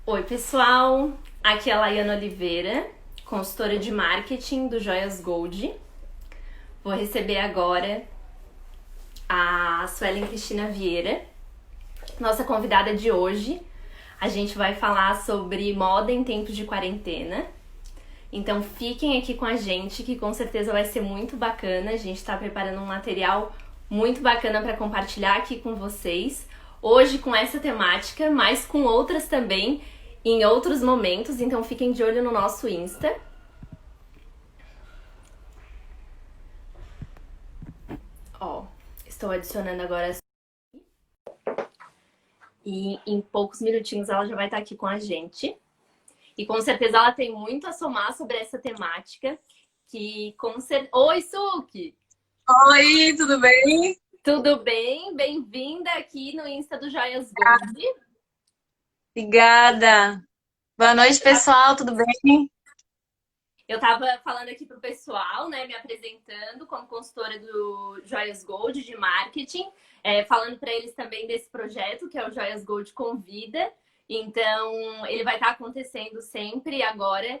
Oi, pessoal! Aqui é a Laiana Oliveira, consultora de marketing do Joias Gold. Vou receber agora a Suelen Cristina Vieira, nossa convidada de hoje. A gente vai falar sobre moda em tempos de quarentena. Então fiquem aqui com a gente, que com certeza vai ser muito bacana. A gente está preparando um material muito bacana para compartilhar aqui com vocês. Hoje com essa temática, mas com outras também em outros momentos. Então fiquem de olho no nosso Insta. Ó, estou adicionando agora. E em poucos minutinhos ela já vai estar aqui com a gente. E com certeza ela tem muito a somar sobre essa temática. Oi, Suki! Oi, tudo bem? Tudo bem? Bem-vinda aqui no Insta do Joias Gold. Obrigada. Boa noite, pessoal, tudo bem? Eu estava falando aqui pro pessoal, né, me apresentando como consultora do Joias Gold de marketing, falando para eles também desse projeto que é o Joias Gold Convida. Então, ele vai estar acontecendo sempre agora,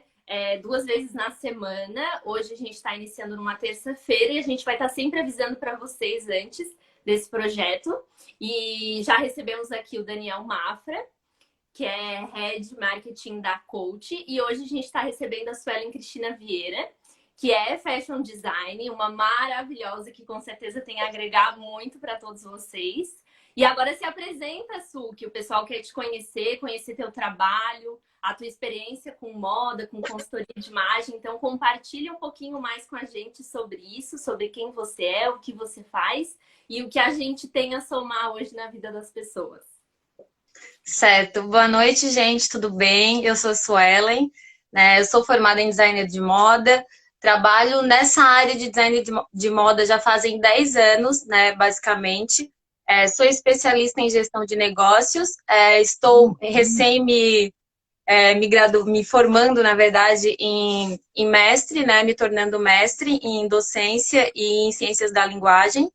2 vezes na semana. Hoje a gente está iniciando numa terça-feira e a gente vai estar sempre avisando para vocês antes desse projeto. E já recebemos aqui o Daniel Mafra, que é Head Marketing da Coach. E hoje a gente está recebendo a Suelen Cristina Vieira, que é Fashion Design, uma maravilhosa que com certeza tem a agregar muito para todos vocês. E agora se apresenta, Su, que o pessoal quer te conhecer, conhecer teu trabalho, a tua experiência com moda, com consultoria de imagem. Então compartilha um pouquinho mais com a gente sobre isso, sobre quem você é, o que você faz e o que a gente tem a somar hoje na vida das pessoas. Certo. Boa noite, gente, tudo bem? Eu sou a Suelen, né? Eu sou formada em designer de moda, trabalho nessa área de design de moda já fazem 10 anos, né, basicamente. Sou especialista em gestão de negócios, estou me formando, na verdade, em mestre, né, me tornando mestre em docência e em ciências da linguagem.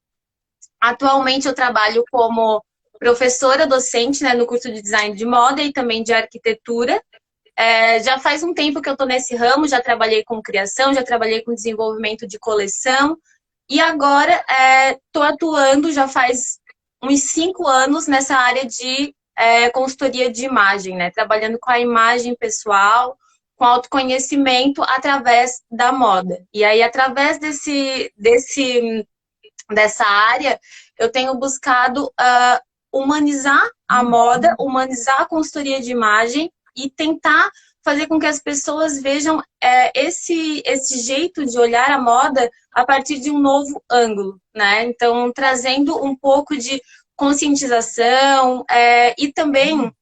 Atualmente eu trabalho como professora docente, né, no curso de design de moda e também de arquitetura. Já faz um tempo que eu estou nesse ramo, já trabalhei com criação, já trabalhei com desenvolvimento de coleção e agora estou atuando já faz uns 5 anos nessa área de consultoria de imagem, né, trabalhando com a imagem pessoal, com autoconhecimento através da moda. E aí, através dessa área, eu tenho buscado humanizar a moda, humanizar a consultoria de imagem e tentar fazer com que as pessoas vejam esse jeito de olhar a moda a partir de um novo ângulo, né? Então, trazendo um pouco de conscientização e também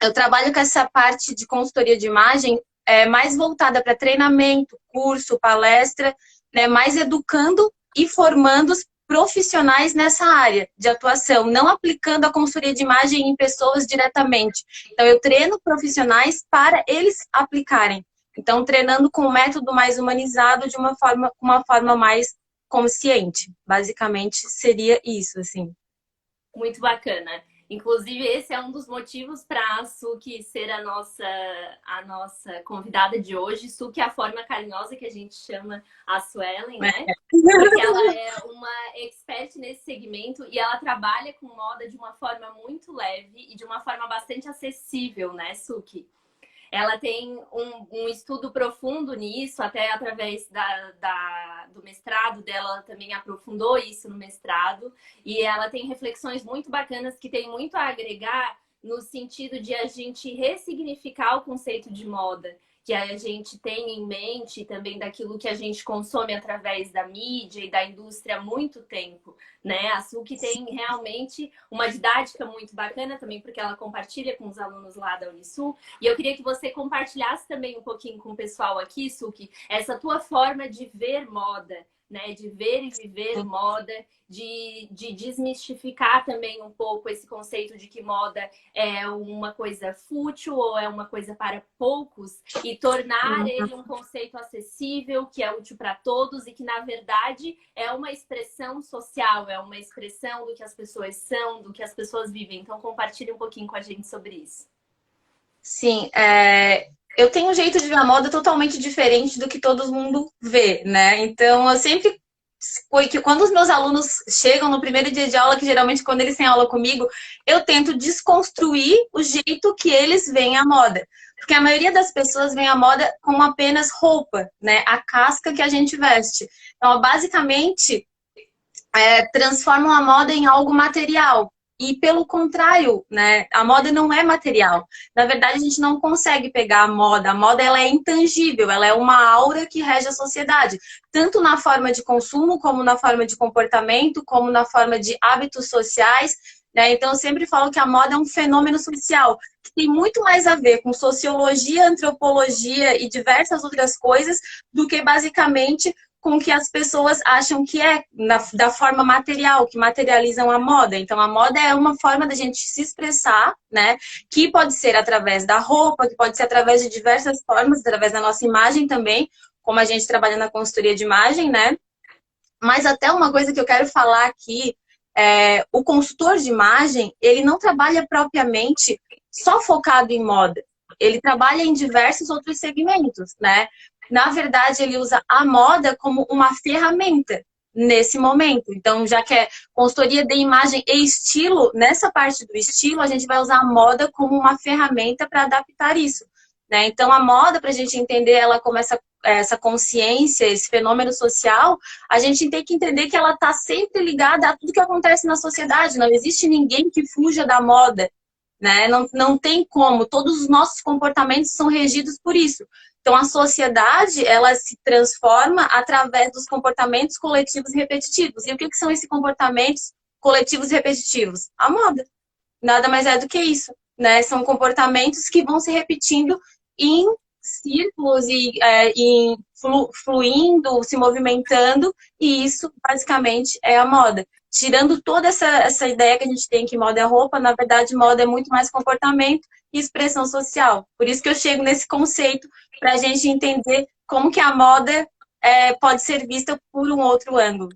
eu trabalho com essa parte de consultoria de imagem mais voltada para treinamento, curso, palestra, né? Mais educando e formando os profissionais nessa área de atuação, não aplicando a consultoria de imagem em pessoas diretamente. Então, eu treino profissionais para eles aplicarem. Então, treinando com um método mais humanizado, de uma forma mais consciente. Basicamente, seria isso, assim. Muito bacana. Inclusive, esse é um dos motivos para a Suki ser a nossa convidada de hoje. Suki é a forma carinhosa que a gente chama a Suelen, né? Porque ela é uma expert nesse segmento e ela trabalha com moda de uma forma muito leve e de uma forma bastante acessível, né, Suki? Ela tem um estudo profundo nisso, até através do mestrado dela, ela também aprofundou isso no mestrado. E ela tem reflexões muito bacanas que tem muito a agregar no sentido de a gente ressignificar o conceito de moda, que a gente tem em mente também daquilo que a gente consome através da mídia e da indústria há muito tempo, né? A Suki tem realmente uma didática muito bacana também, porque ela compartilha com os alunos lá da Unisul. E eu queria que você compartilhasse também um pouquinho com o pessoal aqui, Suki, essa tua forma de ver moda, né? De ver e viver moda, de desmistificar também um pouco esse conceito de que moda é uma coisa fútil ou é uma coisa para poucos e tornar ele um conceito acessível, que é útil para todos e que, na verdade, é uma expressão social, é uma expressão do que as pessoas são, do que as pessoas vivem. Então, compartilhe um pouquinho com a gente sobre isso. Sim, eu tenho um jeito de ver a moda totalmente diferente do que todo mundo vê, né? Então, eu sempre foi que quando os meus alunos chegam no primeiro dia de aula, que geralmente quando eles têm aula comigo, eu tento desconstruir o jeito que eles veem a moda. Porque a maioria das pessoas vê a moda como apenas roupa, né? A casca que a gente veste. Então, basicamente, transformam a moda em algo material. E pelo contrário, né? A moda não é material. Na verdade, a gente não consegue pegar a moda. A moda ela é intangível, ela é uma aura que rege a sociedade, tanto na forma de consumo, como na forma de comportamento, como na forma de hábitos sociais. Né? Então, eu sempre falo que a moda é um fenômeno social, que tem muito mais a ver com sociologia, antropologia e diversas outras coisas, do que basicamente com o que as pessoas acham que é da forma material, que materializam a moda. Então, a moda é uma forma da gente se expressar, né? Que pode ser através da roupa, que pode ser através de diversas formas, através da nossa imagem também, como a gente trabalha na consultoria de imagem, né? Mas até uma coisa que eu quero falar aqui, o consultor de imagem, ele não trabalha propriamente só focado em moda. Ele trabalha em diversos outros segmentos, né? Na verdade, ele usa a moda como uma ferramenta nesse momento. Então, já que é consultoria de imagem e estilo, nessa parte do estilo, a gente vai usar a moda como uma ferramenta para adaptar isso. Né? Então, a moda, para a gente entender ela como essa consciência, esse fenômeno social, a gente tem que entender que ela está sempre ligada a tudo que acontece na sociedade. Não existe ninguém que fuja da moda, né? Não tem como. Todos os nossos comportamentos são regidos por isso. Então, a sociedade, ela se transforma através dos comportamentos coletivos repetitivos. E o que são esses comportamentos coletivos repetitivos? A moda. Nada mais é do que isso, né? São comportamentos que vão se repetindo em círculos e fluindo, se movimentando, e isso basicamente é a moda. Tirando toda essa ideia que a gente tem que moda é roupa, na verdade, moda é muito mais comportamento e expressão social. Por isso que eu chego nesse conceito, para a gente entender como que a moda pode ser vista por um outro ângulo.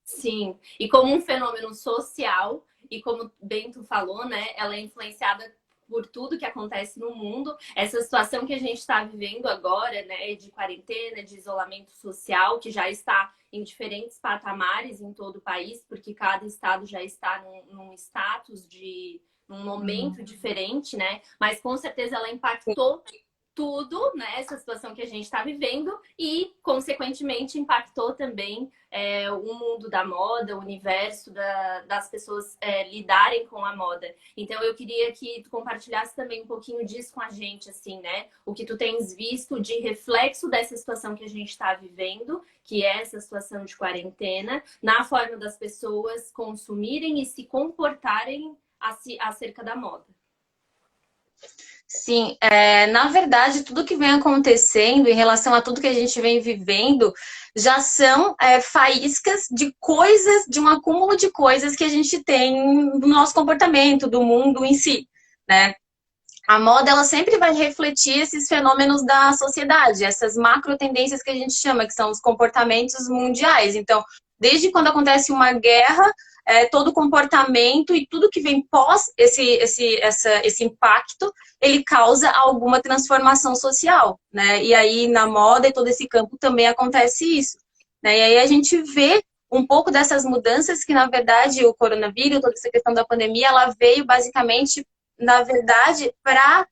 Sim, e como um fenômeno social, e como bem tu falou, né, ela é influenciada por tudo que acontece no mundo. Essa situação que a gente está vivendo agora, né, de quarentena, de isolamento social, que já está em diferentes patamares em todo o país, porque cada estado já está num status num momento diferente, né? Mas com certeza ela impactou tudo, né? Essa situação que a gente está vivendo e, consequentemente, impactou também o mundo da moda, o universo das pessoas lidarem com a moda. Então, eu queria que tu compartilhasse também um pouquinho disso com a gente, assim, né? O que tu tens visto de reflexo dessa situação que a gente está vivendo, que é essa situação de quarentena, na forma das pessoas consumirem e se comportarem acerca da moda. Sim, na verdade, tudo que vem acontecendo em relação a tudo que a gente vem vivendo já são faíscas de coisas, de um acúmulo de coisas que a gente tem no nosso comportamento, do mundo em si, né? A moda, ela sempre vai refletir esses fenômenos da sociedade, essas macro tendências que a gente chama, que são os comportamentos mundiais. Então, desde quando acontece uma guerra, todo comportamento e tudo que vem pós esse impacto, ele causa alguma transformação social, né? E aí, na moda e todo esse campo também acontece isso. Né? E aí a gente vê um pouco dessas mudanças que, na verdade, o coronavírus, toda essa questão da pandemia, ela veio basicamente, na verdade, para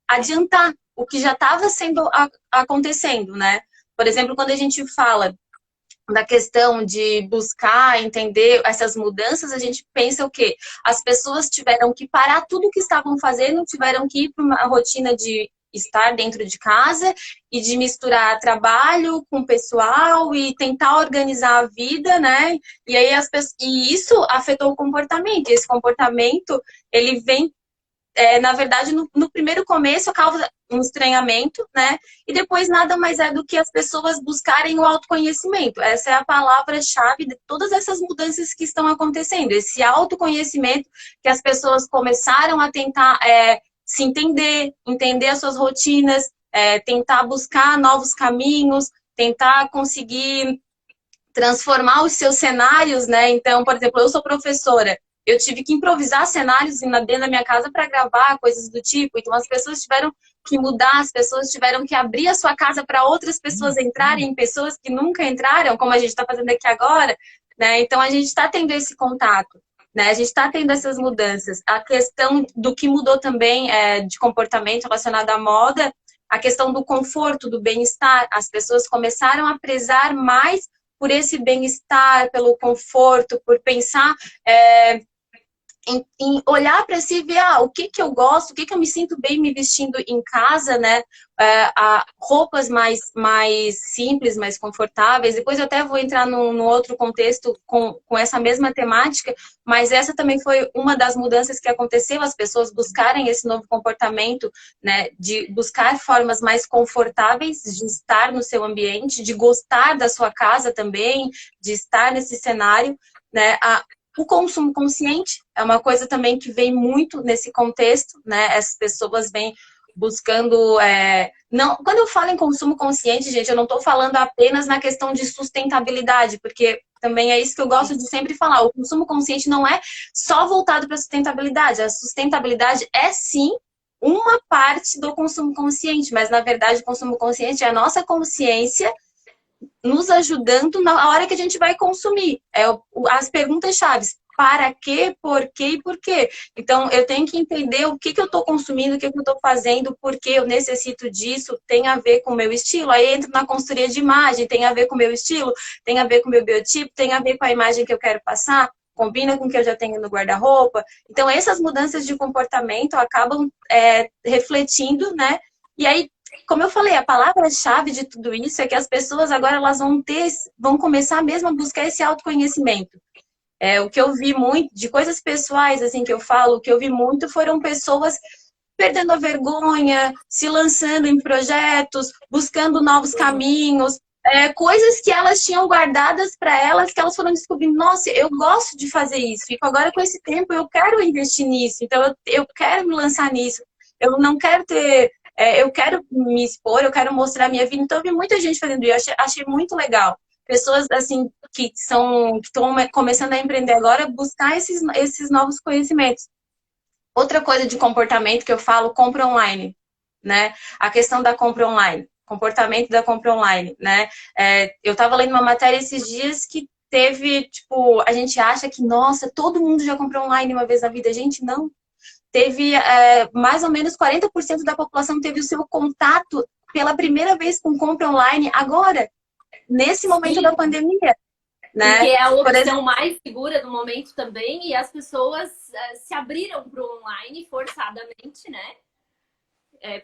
adiantar o que já estava acontecendo, né? Por exemplo, quando a gente fala da questão de buscar entender essas mudanças, a gente pensa o quê? As pessoas tiveram que parar tudo o que estavam fazendo, tiveram que ir para uma rotina de estar dentro de casa e de misturar trabalho com pessoal e tentar organizar a vida, né? E aí e isso afetou o comportamento. E esse comportamento, ele vem na verdade, no primeiro começo causa um estranhamento, né? E depois nada mais é do que as pessoas buscarem o autoconhecimento. Essa é a palavra-chave de todas essas mudanças que estão acontecendo. Esse autoconhecimento que as pessoas começaram a tentar se entender as suas rotinas, tentar buscar novos caminhos, tentar conseguir transformar os seus cenários, né? Então, por exemplo, eu sou professora. eu tive que improvisar cenários dentro da minha casa para gravar coisas do tipo. Então as pessoas tiveram que mudar, as pessoas tiveram que abrir a sua casa para outras pessoas entrarem, pessoas que nunca entraram, como a gente está fazendo aqui agora, né? Então a gente está tendo esse contato, né? A gente está tendo essas mudanças. A questão do que mudou também de comportamento relacionado à moda, a questão do conforto, do bem-estar. As pessoas começaram a prezar mais por esse bem-estar, pelo conforto, por pensar em olhar para si e ver o que que eu gosto, o que que eu me sinto bem me vestindo em casa, né? Roupas mais simples, mais confortáveis. Depois eu até vou entrar num outro contexto com essa mesma temática, mas essa também foi uma das mudanças que aconteceu, as pessoas buscarem esse novo comportamento, né? De buscar formas mais confortáveis de estar no seu ambiente, de gostar da sua casa também, de estar nesse cenário, né? O consumo consciente é uma coisa também que vem muito nesse contexto, né? Essas pessoas vêm buscando... Não, quando eu falo em consumo consciente, gente, eu não estou falando apenas na questão de sustentabilidade, porque também é isso que eu gosto de sempre falar. O consumo consciente não é só voltado para a sustentabilidade. A sustentabilidade é, sim, uma parte do consumo consciente, mas, na verdade, o consumo consciente é a nossa consciência nos ajudando na hora que a gente vai consumir. As perguntas chaves. Para quê, por quê e por quê? Então, eu tenho que entender o que eu estou consumindo, o que eu estou fazendo, por que eu necessito disso, tem a ver com o meu estilo. Aí entra na consultoria de imagem, tem a ver com o meu estilo, tem a ver com o meu biotipo, tem a ver com a imagem que eu quero passar, combina com o que eu já tenho no guarda-roupa. Então, essas mudanças de comportamento acabam refletindo, né? E aí, como eu falei, a palavra-chave de tudo isso é que as pessoas agora elas vão começar mesmo a buscar esse autoconhecimento. O que eu vi muito, de coisas pessoais, assim, que eu falo, o que eu vi muito foram pessoas perdendo a vergonha, se lançando em projetos, buscando novos caminhos, coisas que elas tinham guardadas para elas, que elas foram descobrindo, nossa, eu gosto de fazer isso, e agora com esse tempo eu quero investir nisso, então eu quero me lançar nisso, eu não quero ter... eu quero me expor, eu quero mostrar a minha vida. Então, eu vi muita gente fazendo isso. Achei muito legal. Pessoas, assim, que estão começando a empreender agora, buscar esses novos conhecimentos. Outra coisa de comportamento que eu falo, compra online, né? A questão da compra online, comportamento da compra online, né? Eu estava lendo uma matéria esses dias que teve, tipo, a gente acha que, nossa, todo mundo já comprou online uma vez na vida. Gente, não. Teve mais ou menos 40% da população teve o seu contato pela primeira vez com compra online agora, nesse momento da Sim, pandemia, porque né? é a Por opção exemplo, mais segura do momento também, e as pessoas se abriram para o online forçadamente, né?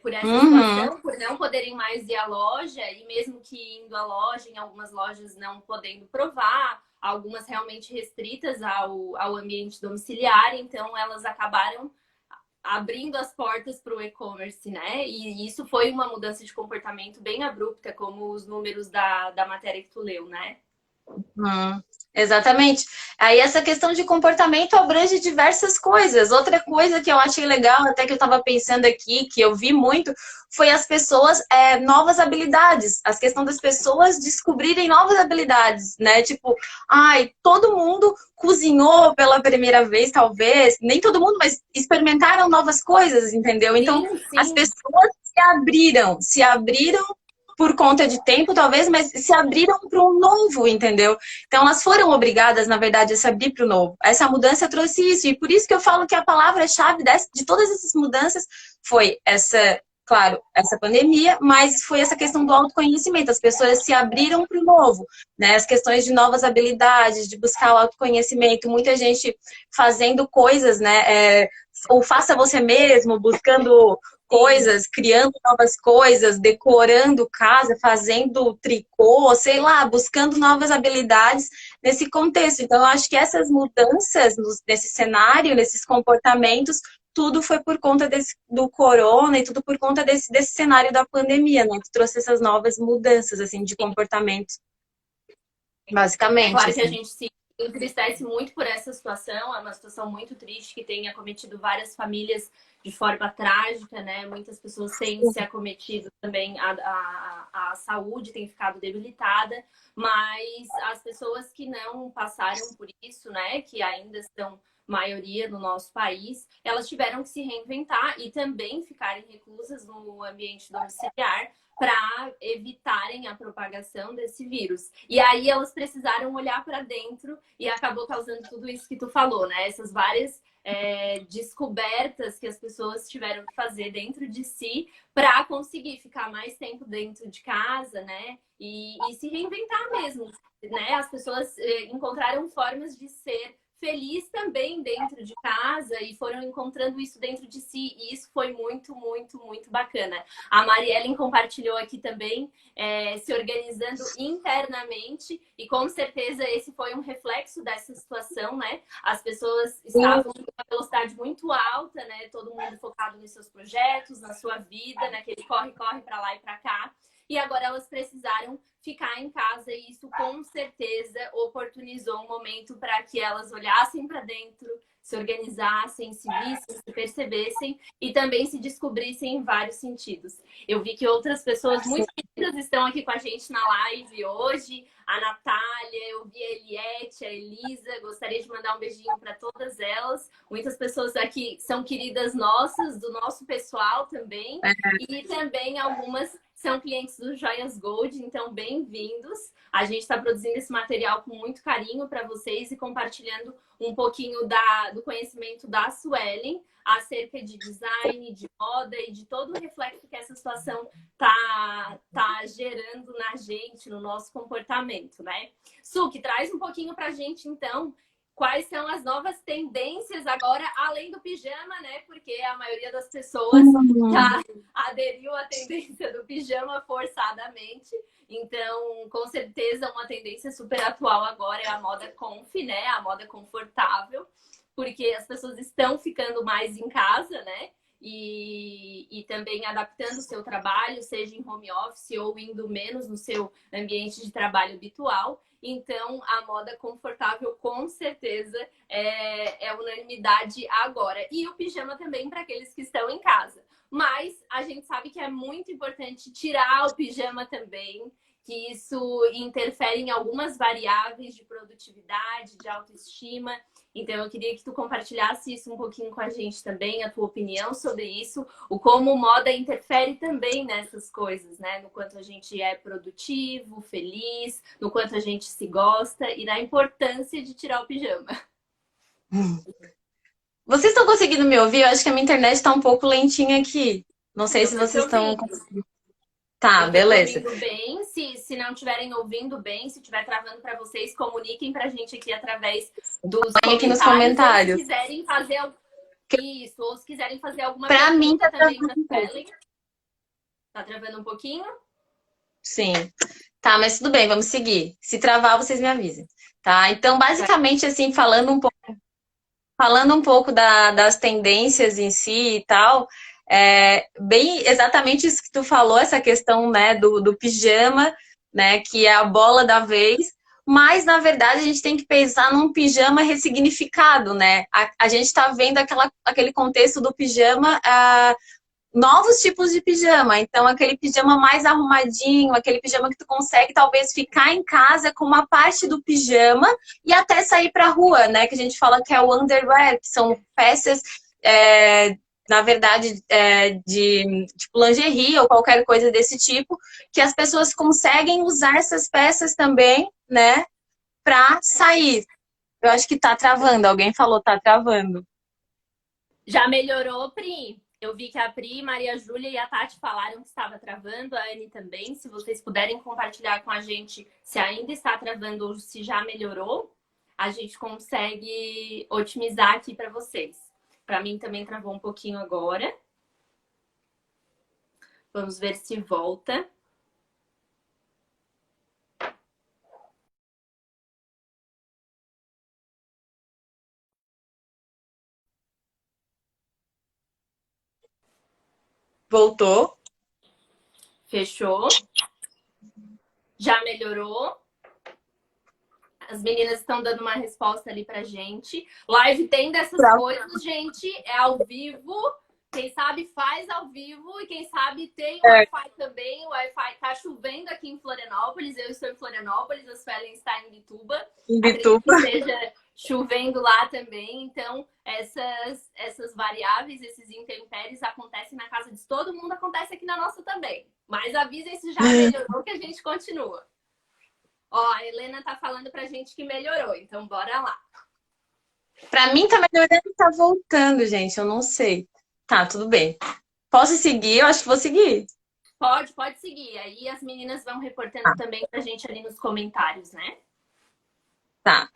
Por essa uhum, situação, por não poderem mais ir à loja, e mesmo que indo à loja, em algumas lojas não podendo provar, algumas realmente restritas ao ambiente domiciliar, então elas acabaram abrindo as portas para o e-commerce, né? E isso foi uma mudança de comportamento bem abrupta, como os números da matéria que tu leu, né? exatamente. Aí essa questão de comportamento abrange diversas coisas. Outra coisa que eu achei legal, até que eu estava pensando aqui, que eu vi muito, foi as pessoas, novas habilidades. A questão das pessoas descobrirem novas habilidades, né? Tipo, ai, todo mundo cozinhou pela primeira vez, talvez. Nem todo mundo, mas experimentaram novas coisas, entendeu? Então, Sim, as sim. pessoas se abriram por conta de tempo, talvez, mas se abriram para um novo, entendeu? Então, elas foram obrigadas, na verdade, a se abrir para o novo. Essa mudança trouxe isso, e por isso que eu falo que a palavra-chave de todas essas mudanças foi claro, essa pandemia, mas foi essa questão do autoconhecimento. As pessoas se abriram para o novo, né? As questões de novas habilidades, de buscar o autoconhecimento, muita gente fazendo coisas, né? Ou faça você mesmo, buscando Sim. coisas, criando novas coisas, decorando casa, fazendo tricô, sei lá, buscando novas habilidades nesse contexto. Então, eu acho que essas mudanças nesse cenário, nesses comportamentos, tudo foi por conta do corona e tudo por conta desse cenário da pandemia, né? Que trouxe essas novas mudanças, assim, de comportamento, É basicamente, claro que a assim. gente se entristece muito por essa situação, é uma situação muito triste que tem acometido várias famílias de forma trágica, né? Muitas pessoas têm se acometido também, a saúde tem ficado debilitada, mas as pessoas que não passaram por isso, né? Que ainda estão maioria no nosso país, elas tiveram que se reinventar e também ficarem reclusas no ambiente domiciliar para evitarem a propagação desse vírus. E aí elas precisaram olhar para dentro e acabou causando tudo isso que tu falou, né? Essas várias descobertas que as pessoas tiveram que fazer dentro de si para conseguir ficar mais tempo dentro de casa, né? E se reinventar mesmo, né? As pessoas encontraram formas de ser feliz também dentro de casa e foram encontrando isso dentro de si e isso foi muito, muito, muito bacana. A Mariellen compartilhou aqui também se organizando internamente e com certeza esse foi um reflexo dessa situação, né? As pessoas estavam com uma velocidade muito alta, né? Todo mundo focado nos seus projetos, na sua vida, naquele corre-corre para lá e para cá. E agora elas precisaram ficar em casa e isso com certeza oportunizou um momento para que elas olhassem para dentro, se organizassem, se vissem, se percebessem e também se descobrissem em vários sentidos. Eu vi que outras pessoas muito queridas estão aqui com a gente na live hoje. A Natália, eu vi a Eliette, a Elisa. Gostaria de mandar um beijinho para todas elas. Muitas pessoas aqui são queridas nossas, do nosso pessoal também. E também algumas são clientes do Joias Gold, então bem-vindos. A gente está produzindo esse material com muito carinho para vocês e compartilhando um pouquinho do conhecimento da Suelen acerca de design, de moda e de todo o reflexo que essa situação tá gerando na gente, no nosso comportamento, né? Suki, traz um pouquinho para a gente, então, quais são as novas tendências agora, além do pijama, né? Porque a maioria das pessoas já aderiu à tendência do pijama forçadamente. Então, com certeza, uma tendência super atual agora é a moda comf, né? A moda confortável, porque as pessoas estão ficando mais em casa, né? E também adaptando o seu trabalho, seja em home office ou indo menos no seu ambiente de trabalho habitual. Então, a moda confortável, com certeza, é unanimidade agora. E o pijama também para aqueles que estão em casa. Mas a gente sabe que é muito importante tirar o pijama também, que isso interfere em algumas variáveis de produtividade, de autoestima. Então, eu queria que tu compartilhasse isso um pouquinho com a gente também, a tua opinião sobre isso, o como moda interfere também nessas coisas, né? No quanto a gente é produtivo, feliz, no quanto a gente se gosta e na importância de tirar o pijama. Vocês estão conseguindo me ouvir? Eu acho que a minha internet está um pouco lentinha aqui. Não sei Eu se tô te vocês estão ouvindo. conseguindo. Tá, Eu tô beleza. ouvindo bem. Se não estiverem ouvindo bem, se estiver travando para vocês, comuniquem para a gente aqui através dos Aqui nos comentários. Ou se comentários. quiserem fazer isso, ou se quiserem fazer alguma Pra mim, pergunta tá também travando para um pouco. Suelen. Tá travando um pouquinho? Sim. Tá, mas tudo bem, vamos seguir. Se travar, vocês me avisem. Tá? Então, basicamente, assim, falando um pouco das tendências em si e tal, bem exatamente isso que tu falou, essa questão, né, do pijama, né, que é a bola da vez, mas, na verdade, a gente tem que pensar num pijama ressignificado, né? A gente tá vendo aquele contexto do pijama, novos tipos de pijama. Então, aquele pijama mais arrumadinho, aquele pijama que tu consegue talvez ficar em casa com uma parte do pijama e até sair pra rua, né? Que a gente fala que é o underwear, que são peças, na verdade, de tipo lingerie ou qualquer coisa desse tipo, que as pessoas conseguem usar essas peças também, né? Pra sair. Eu acho que tá travando. Alguém falou tá travando. Já melhorou, Pri? Eu vi que a Pri, Maria Júlia e a Tati falaram que estava travando, a Anne também. Se vocês puderem compartilhar com a gente se ainda está travando ou se já melhorou, a gente consegue otimizar aqui para vocês. Para mim também travou um pouquinho agora. Vamos ver se volta. Voltou. Fechou. Já melhorou. As meninas estão dando uma resposta ali pra gente. Live tem dessas coisas, gente. É ao vivo. Quem sabe faz ao vivo. E quem sabe tem o Wi-Fi também. O Wi-Fi tá chovendo aqui em Florianópolis. Eu estou em Florianópolis. A Suelen está em Bituba. Em Bituba. Acredito chovendo lá também. Então, essas variáveis, esses intempéries acontecem na casa de todo mundo, acontece aqui na nossa também. Mas avisem se já melhorou que a gente continua. Ó, a Helena tá falando pra gente que melhorou, então bora lá. Pra mim tá melhorando e tá voltando, gente. Eu não sei. Tá, tudo bem. Posso seguir? Eu acho que vou seguir. Pode seguir. Aí as meninas vão reportando também pra gente ali nos comentários, né? Tá.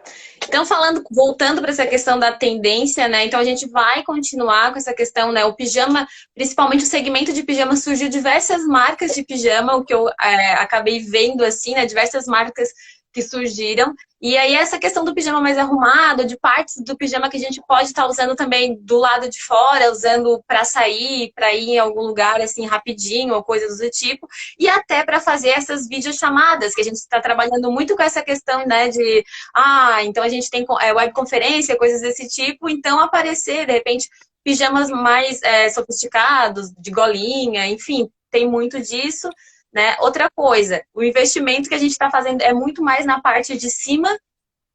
Então, voltando para essa questão da tendência, né? Então, a gente vai continuar com essa questão, né? O pijama, principalmente o segmento de pijama, surgiu diversas marcas de pijama, o que eu acabei vendo, assim, né? Diversas marcas que surgiram. E aí, essa questão do pijama mais arrumado, de partes do pijama que a gente pode estar usando também do lado de fora, usando para sair, para ir em algum lugar, assim, rapidinho, ou coisas do tipo. E até para fazer essas videochamadas, que a gente está trabalhando muito com essa questão, né? Então a gente tem webconferência, coisas desse tipo, então aparecer, de repente, pijamas mais sofisticados, de golinha, enfim, tem muito disso, né? Outra coisa, o investimento que a gente está fazendo é muito mais na parte de cima,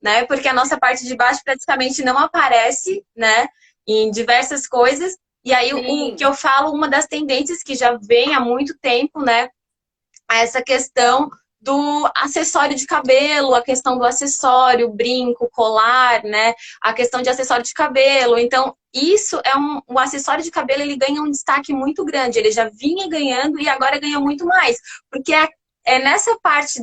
né? Porque a nossa parte de baixo praticamente não aparece, né? Em diversas coisas. E aí, o que eu falo, uma das tendências que já vem há muito tempo, né? É essa questão do acessório de cabelo, a questão do acessório, brinco, colar, né? A questão de acessório de cabelo. Então, isso o acessório de cabelo, ele ganha um destaque muito grande. Ele já vinha ganhando e agora ganha muito mais. Porque é nessa parte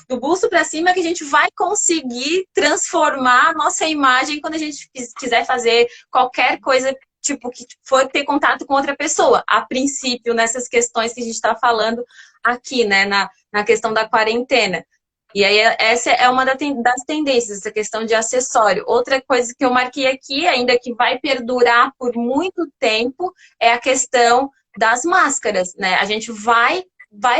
do busto para cima que a gente vai conseguir transformar a nossa imagem quando a gente quiser fazer qualquer coisa, tipo, que for ter contato com outra pessoa. A princípio, nessas questões que a gente está falando aqui, né, na questão da quarentena. E aí, essa é uma das tendências, essa questão de acessório. Outra coisa que eu marquei aqui, ainda que vai perdurar por muito tempo, é a questão das máscaras, né? A gente vai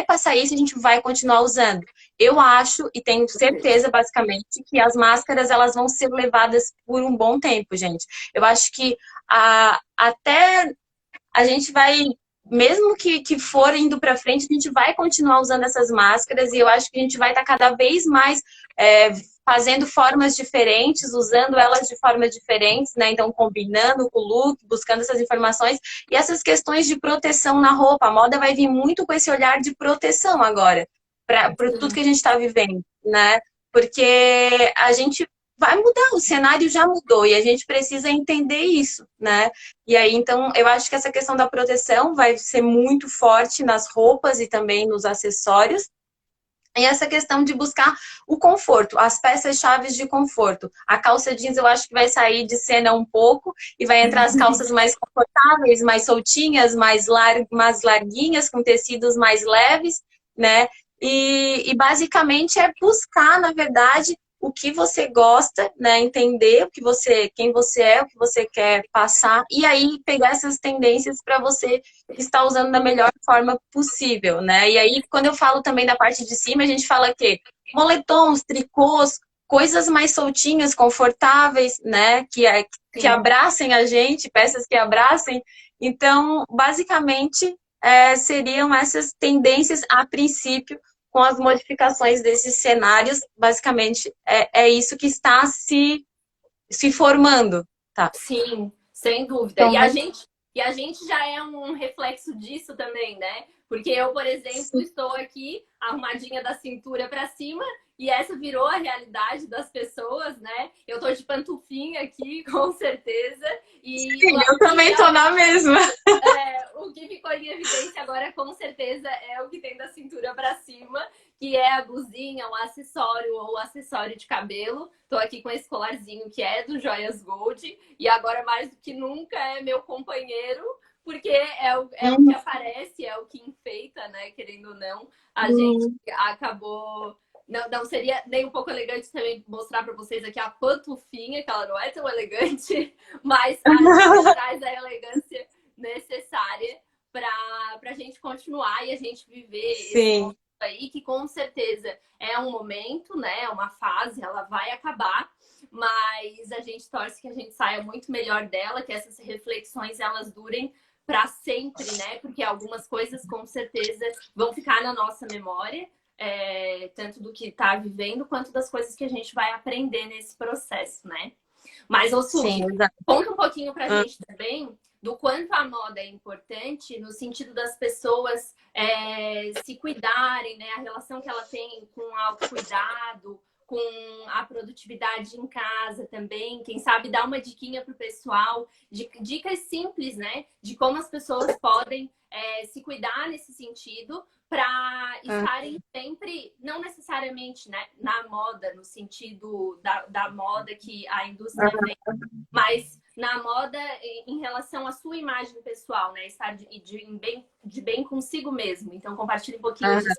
passar isso e a gente vai continuar usando. Eu acho e tenho certeza, basicamente, que as máscaras elas vão ser levadas por um bom tempo, gente. Eu acho que até a gente vai, mesmo que for indo para frente, a gente vai continuar usando essas máscaras e eu acho que a gente vai estar cada vez mais fazendo formas diferentes, usando elas de formas diferentes, né? Então, combinando com o look, buscando essas informações e essas questões de proteção na roupa. A moda vai vir muito com esse olhar de proteção agora, para tudo que a gente está vivendo, né? Porque a gente vai mudar, o cenário já mudou e a gente precisa entender isso, né? E aí, então, eu acho que essa questão da proteção vai ser muito forte nas roupas e também nos acessórios. E essa questão de buscar o conforto, as peças-chave de conforto. A calça jeans eu acho que vai sair de cena um pouco e vai entrar as calças mais confortáveis, mais soltinhas, mais larguinhas, com tecidos mais leves, né? E basicamente é buscar, na verdade, o que você gosta, né? Entender quem você é, o que você quer passar, e aí pegar essas tendências para você estar usando da melhor forma possível, né? E aí, quando eu falo também da parte de cima, a gente fala que moletons, tricôs, coisas mais soltinhas, confortáveis, né? Que abracem a gente, peças que abracem. Então, basicamente, seriam essas tendências a princípio com as modificações desses cenários, basicamente é isso que está se formando, tá? Sim, sem dúvida. Então, E a gente já é um reflexo disso também, né? Porque eu, por exemplo, estou aqui arrumadinha da cintura para cima e essa virou a realidade das pessoas, né? Eu tô de pantufinha aqui, com certeza. E sim, eu também tô na mesma. O que ficou em evidência agora, com certeza, é o que tem da cintura para cima, que é a blusinha, o acessório ou o acessório de cabelo. Tô aqui com esse colarzinho que é do Joias Gold e agora mais do que nunca é meu companheiro, porque é o que aparece, é o que enfeita, né? Querendo ou não, a gente acabou. Não seria nem um pouco elegante também mostrar para vocês aqui a pantufinha, que ela não é tão elegante, mas a gente traz a elegância necessária para a gente continuar e a gente viver esse momento aí, que com certeza é um momento, né? Uma fase, ela vai acabar, mas a gente torce que a gente saia muito melhor dela, que essas reflexões elas durem para sempre, né? Porque algumas coisas com certeza vão ficar na nossa memória. tanto do que está vivendo, quanto das coisas que a gente vai aprender nesse processo, né? Mas, ô Su, Sim, exato. conta um pouquinho pra gente também do quanto a moda é importante no sentido das pessoas se cuidarem, né? A relação que ela tem com o autocuidado, com a produtividade em casa também. Quem sabe dar uma diquinha pro pessoal, dicas simples, né? De como as pessoas podem se cuidar nesse sentido para estarem sempre, não necessariamente, né, na moda, no sentido da moda que a indústria vem, mas na moda em relação à sua imagem pessoal, né? Estar de bem consigo mesmo. Então, compartilhe um pouquinho disso.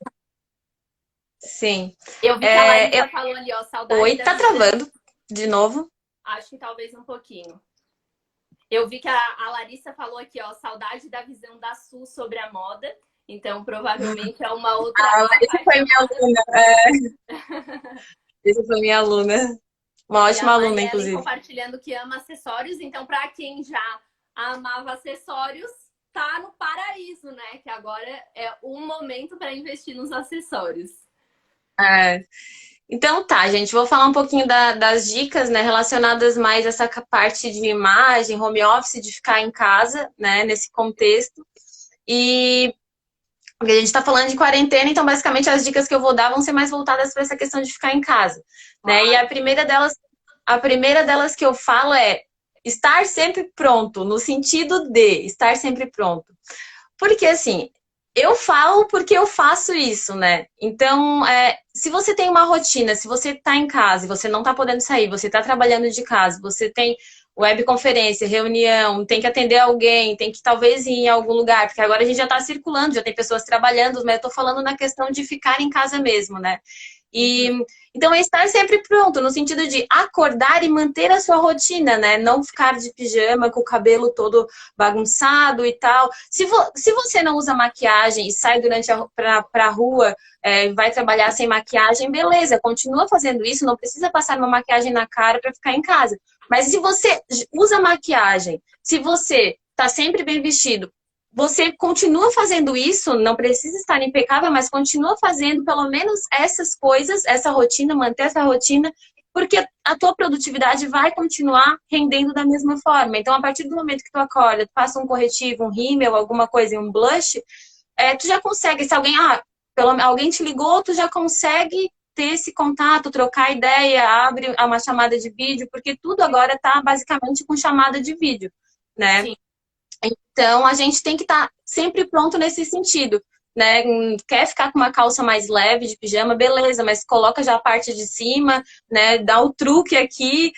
Sim. Eu vi que a Larissa falou ali, ó, saudade. Oi, tá travando de novo? Acho que talvez um pouquinho. Eu vi que a Larissa falou aqui, ó, saudade da visão da Su sobre a moda. Então, provavelmente é uma outra. Essa foi minha aluna. Essa foi minha aluna. Uma ótima aluna, inclusive. Compartilhando que ama acessórios. Então, para quem já amava acessórios, tá no paraíso, né? Que agora é um momento para investir nos acessórios. Então tá, gente, vou falar um pouquinho das dicas, né, relacionadas mais a essa parte de imagem, home office, de ficar em casa, né, nesse contexto. E porque a gente está falando de quarentena, então basicamente as dicas que eu vou dar vão ser mais voltadas para essa questão de ficar em casa, né? E a primeira delas que eu falo é estar sempre pronto, no sentido de estar sempre pronto. Porque assim, eu falo porque eu faço isso, né? Então, se você tem uma rotina, se você está em casa e você não está podendo sair, você está trabalhando de casa, você tem webconferência, reunião, tem que atender alguém, tem que talvez ir em algum lugar, porque agora a gente já está circulando, já tem pessoas trabalhando, mas eu estou falando na questão de ficar em casa mesmo, né? E então é estar sempre pronto, no sentido de acordar e manter a sua rotina, né? Não ficar de pijama com o cabelo todo bagunçado e tal. Se você não usa maquiagem e sai para a rua, vai trabalhar sem maquiagem, beleza, continua fazendo isso, não precisa passar uma maquiagem na cara para ficar em casa. Mas se você usa maquiagem, se você está sempre bem vestido, você continua fazendo isso, não precisa estar impecável, mas continua fazendo pelo menos essas coisas, essa rotina, manter essa rotina, porque a tua produtividade vai continuar rendendo da mesma forma. Então, a partir do momento que tu acorda, tu passa um corretivo, um rímel, alguma coisa, um blush, tu já consegue, se alguém te ligou, tu já consegue ter esse contato, trocar ideia, abre uma chamada de vídeo, porque tudo agora está basicamente com chamada de vídeo, né? Sim. Então, a gente tem que estar sempre pronto nesse sentido, né? Quer ficar com uma calça mais leve de pijama, beleza, mas coloca já a parte de cima, né? Dá o truque aqui,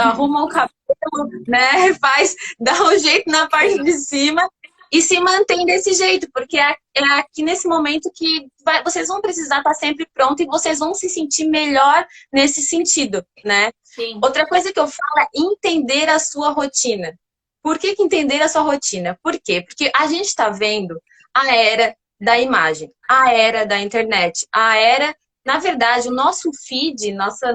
arruma o cabelo, né? Dá um jeito na parte de cima e se mantém desse jeito, porque é aqui nesse momento que vocês vão precisar estar sempre pronto e vocês vão se sentir melhor nesse sentido, né? Sim. Outra coisa que eu falo é entender a sua rotina. Por que entender a sua rotina? Por quê? Porque a gente está vendo a era da imagem, a era da internet, a era... Na verdade, o nosso feed, nossa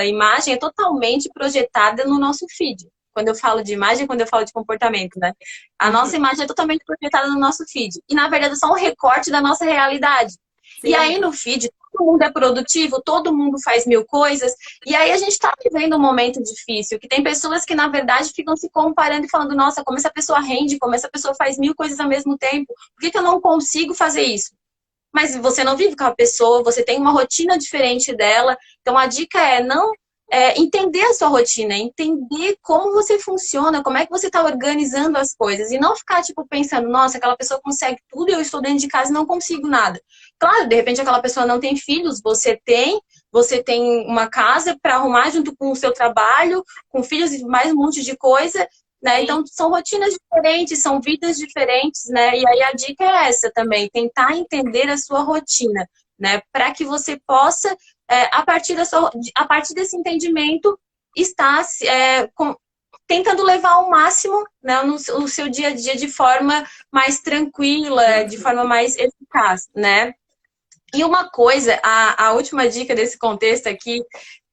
imagem é totalmente projetada no nosso feed. Quando eu falo de imagem, quando eu falo de comportamento, né? A nossa imagem é totalmente projetada no nosso feed. E, na verdade, é só um recorte da nossa realidade. Sim. E aí, no feed, todo mundo é produtivo, todo mundo faz mil coisas. E aí, a gente está vivendo um momento difícil, que tem pessoas que, na verdade, ficam se comparando e falando, nossa, como essa pessoa rende, como essa pessoa faz mil coisas ao mesmo tempo. Por que eu não consigo fazer isso? Mas você não vive com a pessoa, você tem uma rotina diferente dela. Então, a dica é não... entender a sua rotina, entender como você funciona, como é que você está organizando as coisas e não ficar, tipo, pensando, nossa, aquela pessoa consegue tudo e eu estou dentro de casa e não consigo nada. Claro, de repente aquela pessoa não tem filhos, você tem uma casa para arrumar junto com o seu trabalho, com filhos e mais um monte de coisa, né? Então, são rotinas diferentes, são vidas diferentes, né? E aí a dica é essa também, tentar entender a sua rotina, né? Para que você possa a partir desse entendimento, está tentando levar ao máximo, né, o seu dia a dia de forma mais tranquila, de forma mais eficaz, né? E uma coisa, a última dica desse contexto aqui,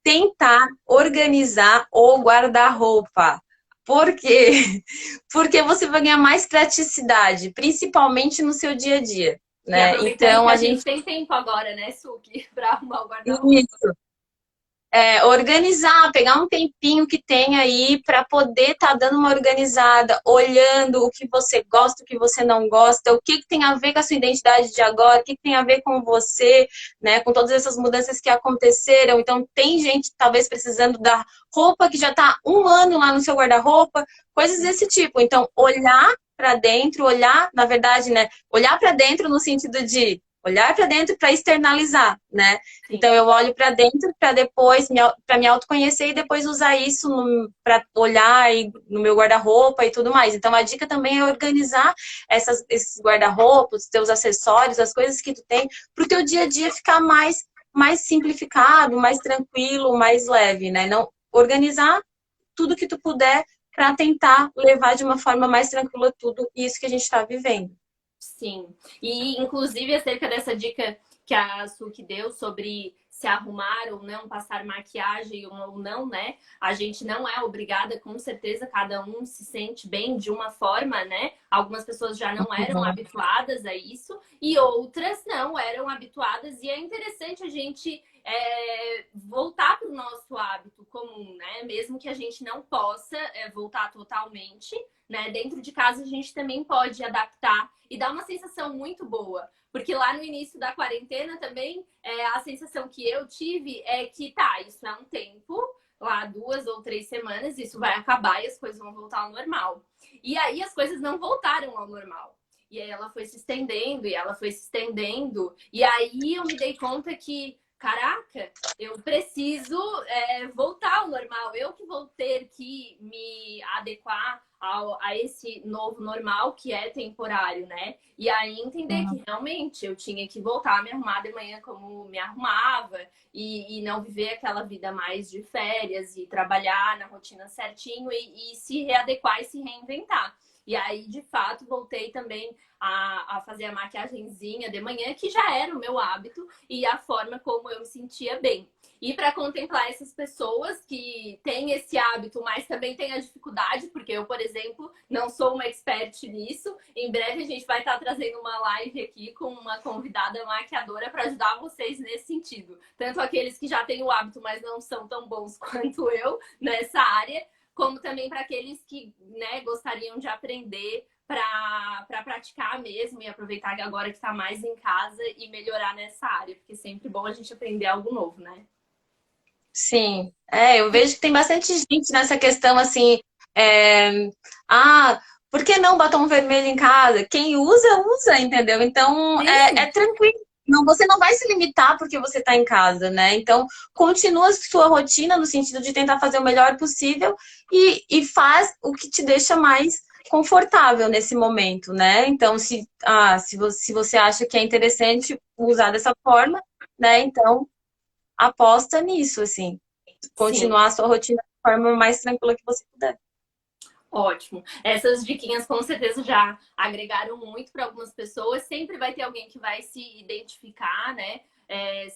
tentar organizar o guarda-roupa. Por quê? Porque você vai ganhar mais praticidade, principalmente no seu dia a dia. E né? aproveitando Então, que a a gente... gente tem tempo agora, né, Suki, para arrumar o guarda-roupa. Organizar, pegar um tempinho que tem aí para poder estar dando uma organizada, olhando o que você gosta, o que você não gosta, o que, que tem a ver com a sua identidade de agora, o que, que tem a ver com você, né? Com todas essas mudanças que aconteceram. Então, tem gente talvez precisando da roupa que já está 1 ano lá no seu guarda-roupa, coisas desse tipo. Então, olhar para dentro, olhar, na verdade, né? Olhar para dentro no sentido de olhar para dentro para externalizar, né? Sim. Então eu olho para dentro para depois para me autoconhecer e depois usar isso para olhar no meu guarda-roupa e tudo mais. Então a dica também é organizar esses guarda-roupas, teus acessórios, as coisas que tu tem, para o teu dia a dia ficar mais simplificado, mais tranquilo, mais leve, né? Não organizar tudo que tu puder para tentar levar de uma forma mais tranquila tudo isso que a gente está vivendo. Sim. E, inclusive, acerca dessa dica que a Suki deu sobre se arrumar ou não, passar maquiagem ou não, né? A gente não é obrigada, com certeza, cada um se sente bem de uma forma, né? Algumas pessoas já não eram habituadas a isso e outras não eram habituadas. E é interessante a gente voltar para o nosso hábito comum, né? Mesmo que a gente não possa voltar totalmente, né? Dentro de casa a gente também pode adaptar e dá uma sensação muito boa. Porque lá no início da quarentena também, a sensação que eu tive é que, tá, isso é um tempo, lá 2 ou 3 semanas, isso vai acabar e as coisas vão voltar ao normal. E aí as coisas não voltaram ao normal. E aí ela foi se estendendo, e ela foi se estendendo. E aí eu me dei conta que, caraca, eu preciso voltar ao normal. Eu que vou ter que me adequar a esse novo normal que é temporário, né? E aí entender que realmente eu tinha que voltar a me arrumar de manhã como me arrumava e não viver aquela vida mais de férias e trabalhar na rotina certinho e se readequar e se reinventar. E aí, de fato, voltei também a fazer a maquiagenzinha de manhã, que já era o meu hábito e a forma como eu me sentia bem. E para contemplar essas pessoas que têm esse hábito, mas também têm a dificuldade, porque eu, por exemplo, não sou uma expert nisso. Em breve a gente vai estar trazendo uma live aqui com uma convidada maquiadora para ajudar vocês nesse sentido. Tanto aqueles que já têm o hábito, mas não são tão bons quanto eu nessa área, como também para aqueles que, né, gostariam de aprender para praticar mesmo e aproveitar que agora que está mais em casa e melhorar nessa área, porque é sempre bom a gente aprender algo novo, né? Sim, eu vejo que tem bastante gente nessa questão assim, é, ah, por que não batom vermelho em casa? Quem usa, usa, entendeu? Então é Sim, tranquilo. Não, você não vai se limitar porque você está em casa, né? Então, continua a sua rotina no sentido de tentar fazer o melhor possível e faz o que te deixa mais confortável nesse momento, né? Então, se você acha que é interessante usar dessa forma, né? Então, aposta nisso, assim. sim. Continuar a sua rotina de forma mais tranquila que você puder. Ótimo. Essas diquinhas com certeza já agregaram muito para algumas pessoas. Sempre vai ter alguém que vai se identificar, né?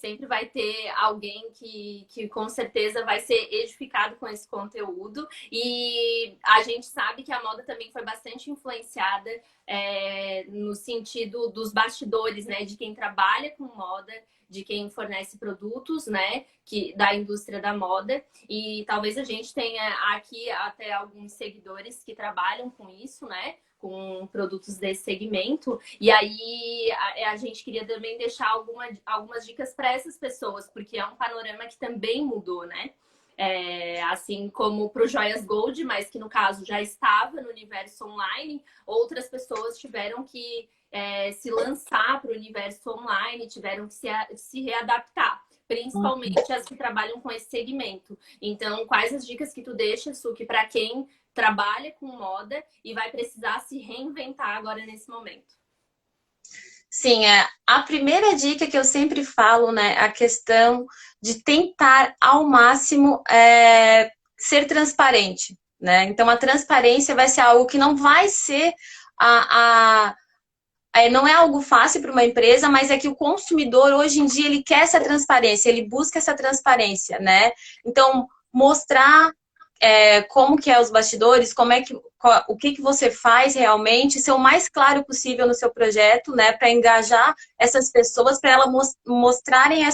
Sempre vai ter alguém que com certeza vai ser edificado com esse conteúdo. E a gente sabe que a moda também foi bastante influenciada no sentido dos bastidores, né? De quem trabalha com moda, de quem fornece produtos, né? Da indústria da moda. E talvez a gente tenha aqui até alguns seguidores que trabalham com isso, né? Com produtos desse segmento. E aí a gente queria também deixar algumas dicas para essas pessoas, porque é um panorama que também mudou, né? Assim como para o Joias Gold, mas que no caso já estava no universo online, outras pessoas tiveram que se lançar para o universo online, tiveram que se readaptar, principalmente as que trabalham com esse segmento. Então, quais as dicas que tu deixa, Suki, para quem trabalha com moda e vai precisar se reinventar agora nesse momento? Sim, a primeira dica que eu sempre falo, né, a questão de tentar ao máximo ser transparente, né? Então a transparência vai ser algo que não vai ser não é algo fácil para uma empresa, mas é que o consumidor hoje em dia ele quer essa transparência, ele busca essa transparência, né? Então mostrar como que é os bastidores, o que que você faz realmente, ser o mais claro possível no seu projeto, né, para engajar essas pessoas, para elas mostrarem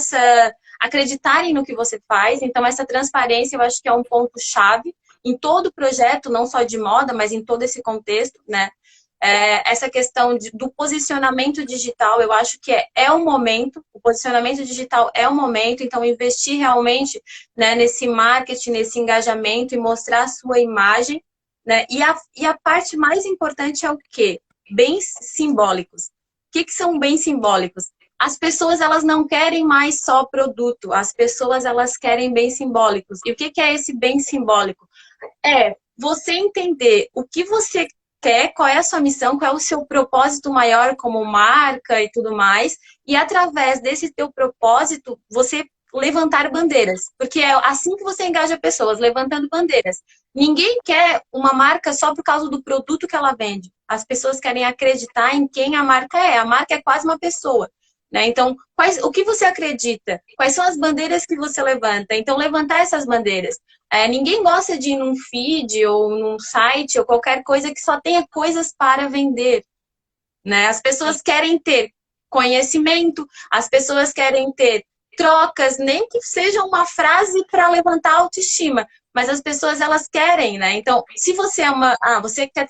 acreditarem no que você faz. Então, essa transparência eu acho que é um ponto-chave em todo projeto, não só de moda, mas em todo esse contexto, né? Essa questão do posicionamento digital, eu acho que é o momento, o posicionamento digital é o momento, então investir realmente, né, nesse marketing, nesse engajamento e mostrar a sua imagem, né? E a parte mais importante é o quê? Bens simbólicos. O que são bens simbólicos? As pessoas, elas não querem mais só produto, as pessoas, elas querem bens simbólicos. E o que é esse bem simbólico? Você entender o que você quer, qual é a sua missão, qual é o seu propósito maior como marca e tudo mais, e através desse teu propósito, você levantar bandeiras, porque é assim que você engaja pessoas, levantando bandeiras. Ninguém quer uma marca só por causa do produto que ela vende. As pessoas querem acreditar em quem a marca é. A marca é quase uma pessoa, né? Então, o que você acredita? Quais são as bandeiras que você levanta? Então, levantar essas bandeiras. Ninguém gosta de ir num feed ou num site ou qualquer coisa que só tenha coisas para vender, né? As pessoas querem ter conhecimento, as pessoas querem ter trocas, nem que seja uma frase para levantar a autoestima, mas as pessoas, elas querem, né? Então, se você você quer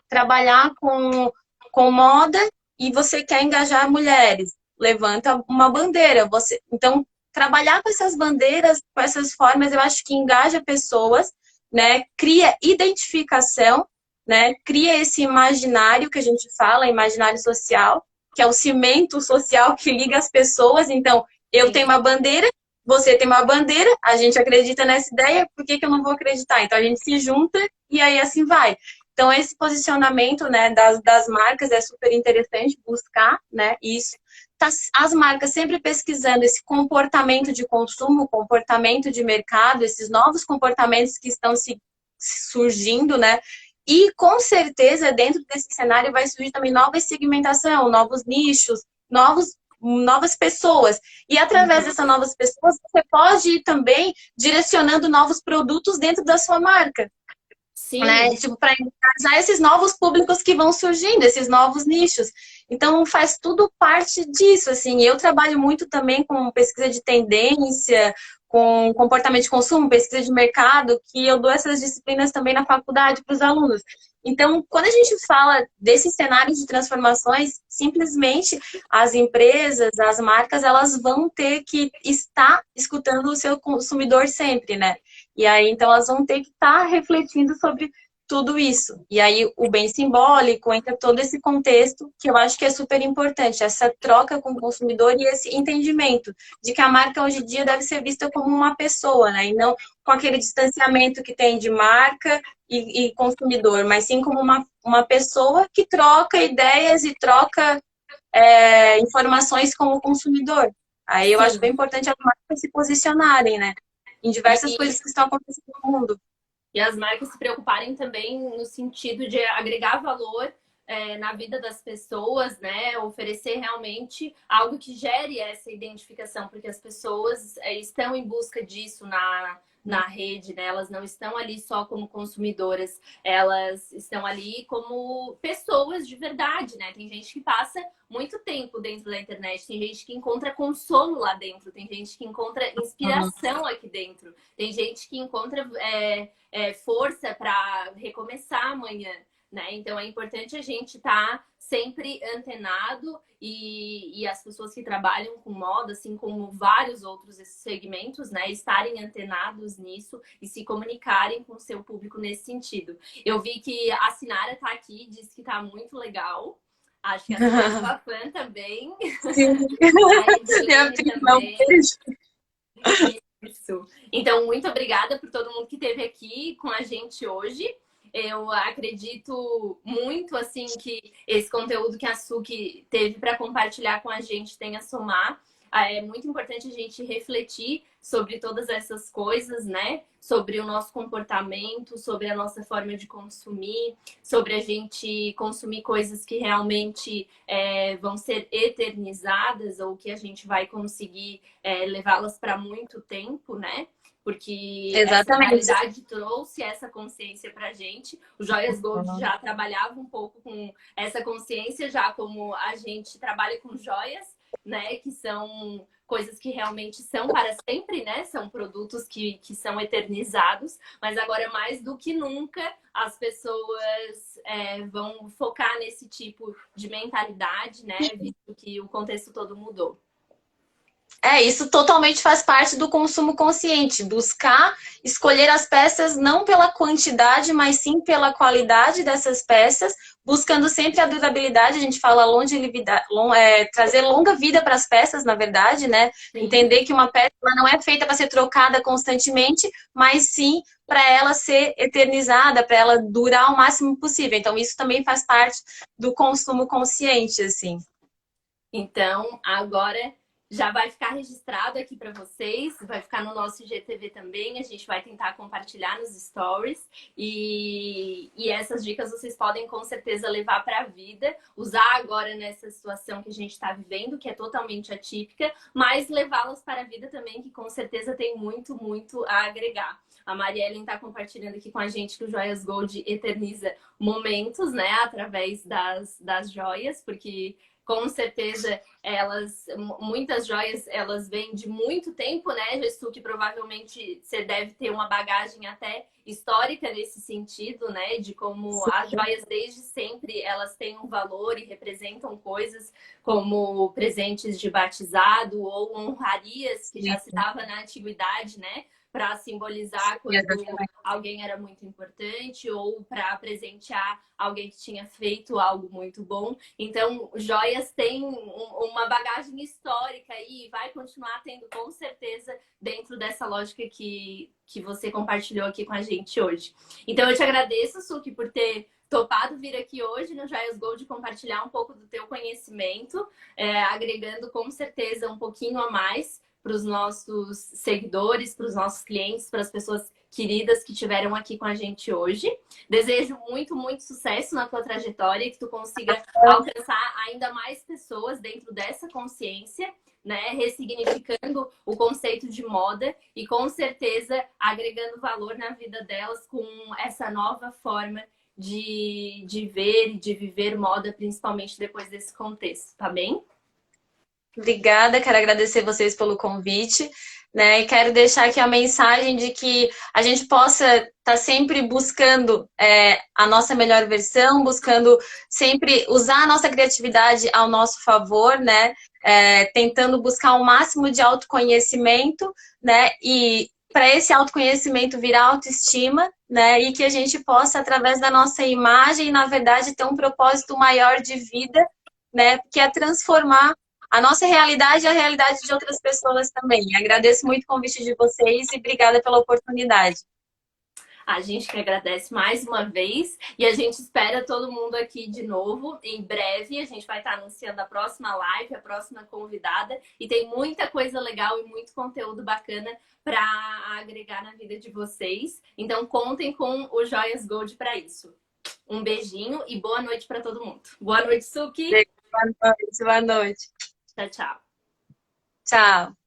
trabalhar com moda e você quer engajar mulheres, levanta uma bandeira. Então, trabalhar com essas bandeiras, com essas formas, eu acho que engaja pessoas, né? Cria identificação, né? Cria esse imaginário que a gente fala, imaginário social, que é o cimento social que liga as pessoas. Então, eu tenho uma bandeira, você tem uma bandeira, a gente acredita nessa ideia, por que eu não vou acreditar? Então, a gente se junta e aí assim vai. Então, esse posicionamento, né, das marcas é super interessante buscar, né, isso. As marcas sempre pesquisando esse comportamento de consumo, comportamento de mercado, esses novos comportamentos que estão surgindo, né? E com certeza, dentro desse cenário, vai surgir também nova segmentação, novos nichos, novas pessoas. E através dessas novas pessoas, você pode ir também direcionando novos produtos dentro da sua marca. Sim. Né? Tipo, para engajar esses novos públicos que vão surgindo, esses novos nichos. Então, faz tudo parte disso, assim. Eu trabalho muito também com pesquisa de tendência, com comportamento de consumo, pesquisa de mercado, que eu dou essas disciplinas também na faculdade para os alunos. Então, quando a gente fala desses cenários de transformações, simplesmente as empresas, as marcas, elas vão ter que estar escutando o seu consumidor sempre, né? E aí, então, elas vão ter que estar refletindo sobre tudo isso. E aí, o bem simbólico entra todo esse contexto que eu acho que é super importante, essa troca com o consumidor e esse entendimento de que a marca hoje em dia deve ser vista como uma pessoa, né? E não com aquele distanciamento que tem de marca e consumidor, mas sim como uma pessoa que troca ideias e troca informações com o consumidor. Aí eu acho bem importante as marcas se posicionarem, né? Em diversas coisas que estão acontecendo no mundo. E as marcas se preocuparem também no sentido de agregar valor na vida das pessoas, né? Oferecer realmente algo que gere essa identificação, porque as pessoas estão em busca disso na rede, né? Elas não estão ali só como consumidoras, elas estão ali como pessoas de verdade, né? Tem gente que passa muito tempo dentro da internet, tem gente que encontra consolo lá dentro, tem gente que encontra inspiração aqui dentro, tem gente que encontra força para recomeçar amanhã. Né? Então é importante a gente estar sempre antenado e as pessoas que trabalham com moda, assim como vários outros segmentos, né, estarem antenados nisso e se comunicarem com o seu público nesse sentido. Eu vi que a Sinara está aqui, disse que está muito legal. Acho que a sua fã também. Sim. A também. Isso. Então, muito obrigada por todo mundo que esteve aqui com a gente hoje. Eu acredito muito assim que esse conteúdo que a Suki teve para compartilhar com a gente tenha a somar. É muito importante a gente refletir sobre todas essas coisas, né? Sobre o nosso comportamento, sobre a nossa forma de consumir, sobre a gente consumir coisas que realmente vão ser eternizadas ou que a gente vai conseguir levá-las para muito tempo, né? porque essa Exatamente. realidade trouxe essa consciência para a gente. O Joias Gold já trabalhava um pouco com essa consciência, já como a gente trabalha com joias, né, que são coisas que realmente são para sempre, né? São produtos que são eternizados, mas agora mais do que nunca as pessoas vão focar nesse tipo de mentalidade, né? Visto que o contexto todo mudou. Isso totalmente faz parte do consumo consciente, buscar escolher as peças não pela quantidade, mas sim pela qualidade dessas peças, buscando sempre a durabilidade, a gente fala longevidade, trazer longa vida para as peças, na verdade, né? Sim. Entender que uma peça não é feita para ser trocada constantemente, mas sim para ela ser eternizada, para ela durar o máximo possível. Então, isso também faz parte do consumo consciente, assim. Então, agora já vai ficar registrado aqui para vocês, vai ficar no nosso IGTV também, a gente vai tentar compartilhar nos stories e essas dicas vocês podem com certeza levar para a vida, usar agora nessa situação que a gente está vivendo, que é totalmente atípica, mas levá-las para a vida também, que com certeza tem muito, muito a agregar. A Mariellen está compartilhando aqui com a gente que o Joias Gold eterniza momentos, né, através das joias, porque com certeza muitas joias, elas vêm de muito tempo, né, Gessu, que provavelmente você deve ter uma bagagem até histórica nesse sentido, né, de como as joias desde sempre, elas têm um valor e representam coisas como presentes de batizado ou honrarias, que já se dava na antiguidade, né, para simbolizar quando alguém era muito importante ou para presentear alguém que tinha feito algo muito bom. Então, joias têm uma bagagem histórica e vai continuar tendo com certeza dentro dessa lógica que você compartilhou aqui com a gente hoje. Então, eu te agradeço, Suki, por ter topado vir aqui hoje no Joias Gold compartilhar um pouco do teu conhecimento, agregando com certeza um pouquinho a mais para os nossos seguidores, para os nossos clientes, para as pessoas queridas que estiveram aqui com a gente hoje. Desejo muito, muito sucesso na tua trajetória, que tu consiga alcançar ainda mais pessoas dentro dessa consciência, né? Ressignificando o conceito de moda e com certeza agregando valor na vida delas com essa nova forma de ver e de viver moda, principalmente depois desse contexto, tá bem? Obrigada, quero agradecer vocês pelo convite, né? E quero deixar aqui a mensagem de que a gente possa estar sempre buscando a nossa melhor versão, buscando sempre usar a nossa criatividade ao nosso favor, né? Tentando buscar o máximo de autoconhecimento, né? E para esse autoconhecimento virar autoestima, né? E que a gente possa, através da nossa imagem, na verdade, ter um propósito maior de vida, né? Que é transformar a nossa realidade e a realidade de outras pessoas também. Agradeço muito o convite de vocês e obrigada pela oportunidade. A gente que agradece mais uma vez e a gente espera todo mundo aqui de novo em breve. A gente vai estar anunciando a próxima live, a próxima convidada e tem muita coisa legal e muito conteúdo bacana para agregar na vida de vocês. Então contem com o Joias Gold para isso. Um beijinho e boa noite para todo mundo. Boa noite, Suki. Boa noite. Boa noite. Tchau, tchau. Tchau.